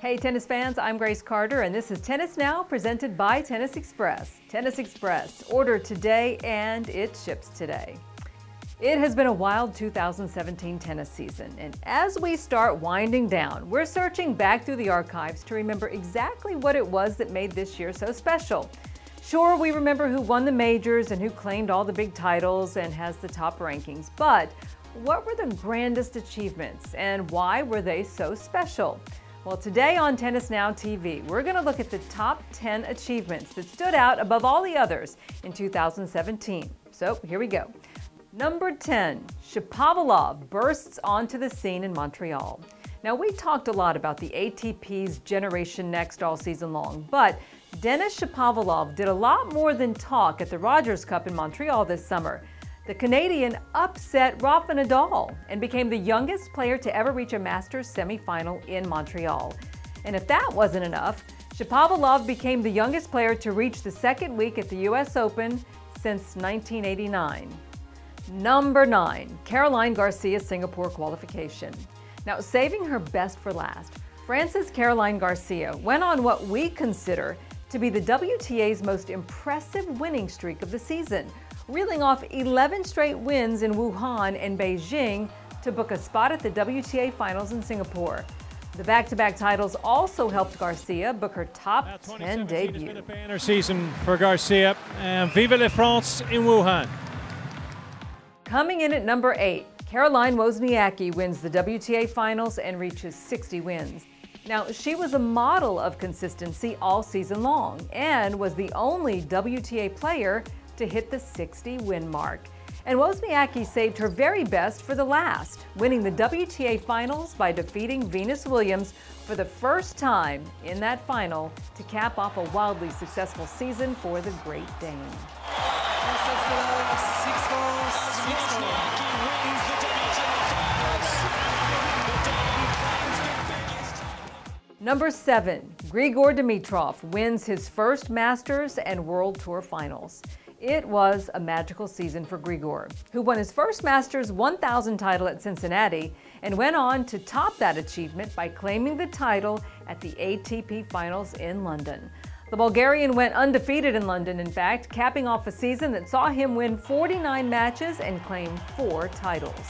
Hey tennis fans, I'm Grace Carter and this is Tennis Now presented by Tennis Express. Tennis Express, order today and it ships today. It has been a wild 2017 tennis season, and as we start winding down, we're searching back through the archives to remember exactly what it was that made this year so special. Sure, we remember who won the majors and who claimed all the big titles and has the top rankings, but what were the grandest achievements and why were they so special? Well, today on Tennis Now TV, we're going to look at the top 10 achievements that stood out above all the others in 2017. So here we go. Number 10, Shapovalov bursts onto the scene in Montreal. Now, we talked a lot about the ATP's Generation Next all season long, but Denis Shapovalov did a lot more than talk at the Rogers Cup in Montreal this summer. The Canadian upset Rafael Nadal and became the youngest player to ever reach a Masters semifinal in Montreal. And if that wasn't enough, Shapovalov became the youngest player to reach the second week at the US Open since 1989. Number 9, Caroline Garcia Singapore qualification. Now, saving her best for last, France's Caroline Garcia went on what we consider to be the WTA's most impressive winning streak of the season, reeling off 11 straight wins in Wuhan and Beijing to book a spot at the WTA Finals in Singapore. The back-to-back titles also helped Garcia book her top 10 debut. It's been a banner season for Garcia. Vive la France in Wuhan. Coming in at number 8, Caroline Wozniacki wins the WTA Finals and reaches 60 wins. Now, she was a model of consistency all season long and was the only WTA player to hit the 60-win mark. And Wozniacki saved her very best for the last, winning the WTA Finals by defeating Venus Williams for the first time in that final to cap off a wildly successful season for the Great Dane. Number 7, Grigor Dimitrov wins his first Masters and World Tour Finals. It was a magical season for Grigor, who won his first Masters 1000 title at Cincinnati and went on to top that achievement by claiming the title at the ATP Finals in London. The Bulgarian went undefeated in London, in fact, capping off a season that saw him win 49 matches and claim 4 titles.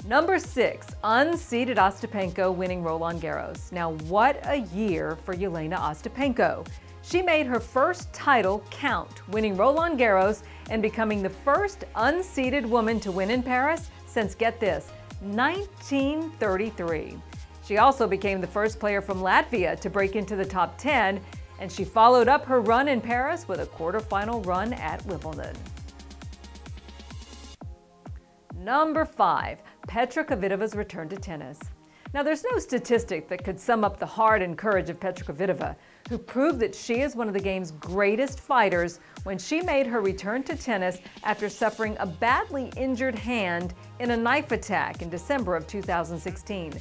Number 6, unseeded Ostapenko winning Roland Garros. Now, what a year for Jelena Ostapenko. She made her first title count, winning Roland Garros and becoming the first unseeded woman to win in Paris since, get this, 1933. She also became the first player from Latvia to break into the top 10, and she followed up her run in Paris with a quarterfinal run at Wimbledon. Number 5, Petra Kvitova's return to tennis. Now, there's no statistic that could sum up the heart and courage of Petra Kvitova, who proved that she is one of the game's greatest fighters when she made her return to tennis after suffering a badly injured hand in a knife attack in December of 2016.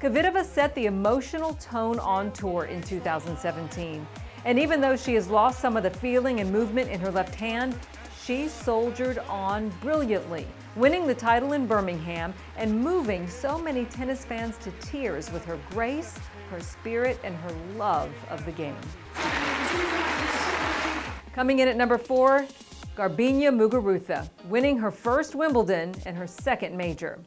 Kvitova set the emotional tone on tour in 2017, and even though she has lost some of the feeling and movement in her left hand, she soldiered on brilliantly, winning the title in Birmingham and moving so many tennis fans to tears with her grace, her spirit, and her love of the game. Coming in at number 4, Garbine Muguruza, winning her first Wimbledon and her second major.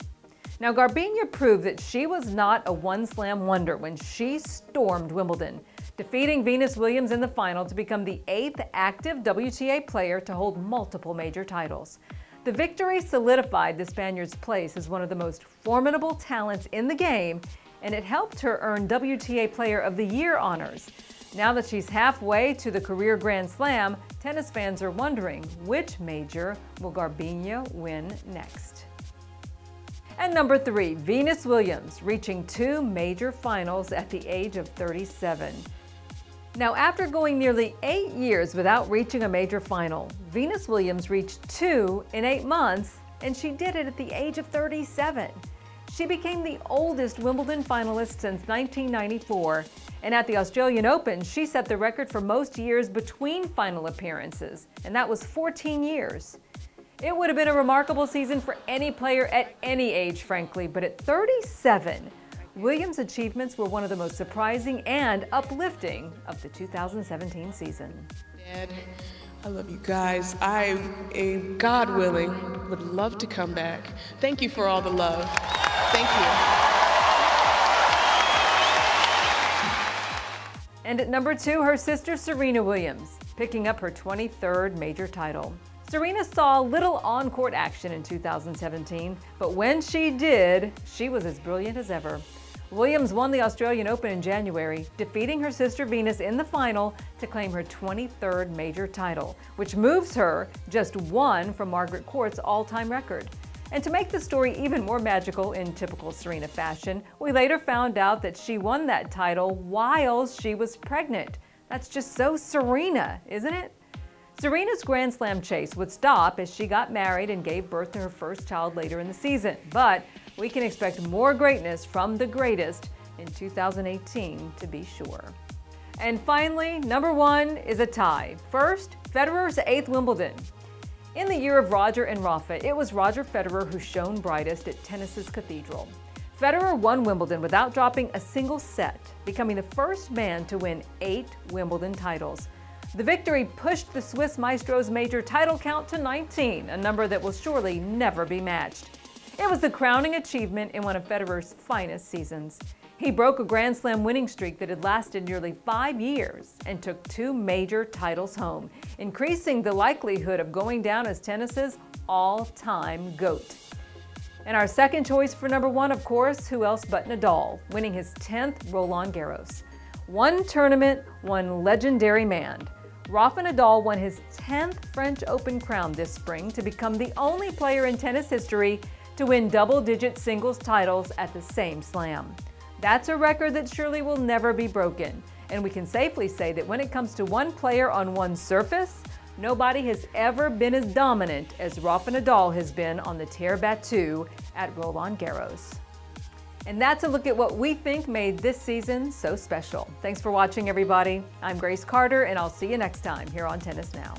Now, Garbine proved that she was not a one-slam wonder when she stormed Wimbledon, defeating Venus Williams in the final to become the 8th active WTA player to hold multiple major titles. The victory solidified the Spaniard's place as one of the most formidable talents in the game, and it helped her earn WTA Player of the Year honors. Now that she's halfway to the career Grand Slam, tennis fans are wondering which major will Garbine win next. And number 3, Venus Williams, reaching 2 major finals at the age of 37. Now, after going nearly 8 years without reaching a major final, Venus Williams reached 2 in 8 months, and she did it at the age of 37. She became the oldest Wimbledon finalist since 1994, and at the Australian Open, she set the record for most years between final appearances, and that was 14 years. It would have been a remarkable season for any player at any age, frankly, but at 37, Williams' achievements were one of the most surprising and uplifting of the 2017 season. Dad, I love you guys. God willing, would love to come back. Thank you for all the love. Thank you. And at number 2, her sister Serena Williams, picking up her 23rd major title. Serena saw little on-court action in 2017, but when she did, she was as brilliant as ever. Williams won the Australian Open in January, defeating her sister Venus in the final to claim her 23rd major title, which moves her just one from Margaret Court's all-time record. And to make the story even more magical in typical Serena fashion, we later found out that she won that title while she was pregnant. That's just so Serena, isn't it? Serena's Grand Slam chase would stop as she got married and gave birth to her first child later in the season. But we can expect more greatness from the greatest in 2018, to be sure. And finally, number 1 is a tie. First, Federer's 8th Wimbledon. In the year of Roger and Rafa, it was Roger Federer who shone brightest at tennis's cathedral. Federer won Wimbledon without dropping a single set, becoming the first man to win 8 Wimbledon titles. The victory pushed the Swiss maestro's major title count to 19, a number that will surely never be matched. It was the crowning achievement in one of Federer's finest seasons. He broke a Grand Slam winning streak that had lasted nearly 5 years and took 2 major titles home, increasing the likelihood of going down as tennis's all-time GOAT. And our second choice for number 1, of course, who else but Nadal, winning his 10th Roland Garros. One tournament, one legendary man. Rafa Nadal won his 10th French Open crown this spring to become the only player in tennis history to win double-digit singles titles at the same slam. That's a record that surely will never be broken, and we can safely say that when it comes to one player on one surface, nobody has ever been as dominant as Rafa Nadal has been on the terre battue at Roland Garros. And that's a look at what we think made this season so special. Thanks for watching, everybody. I'm Grace Carter, and I'll see you next time here on Tennis Now.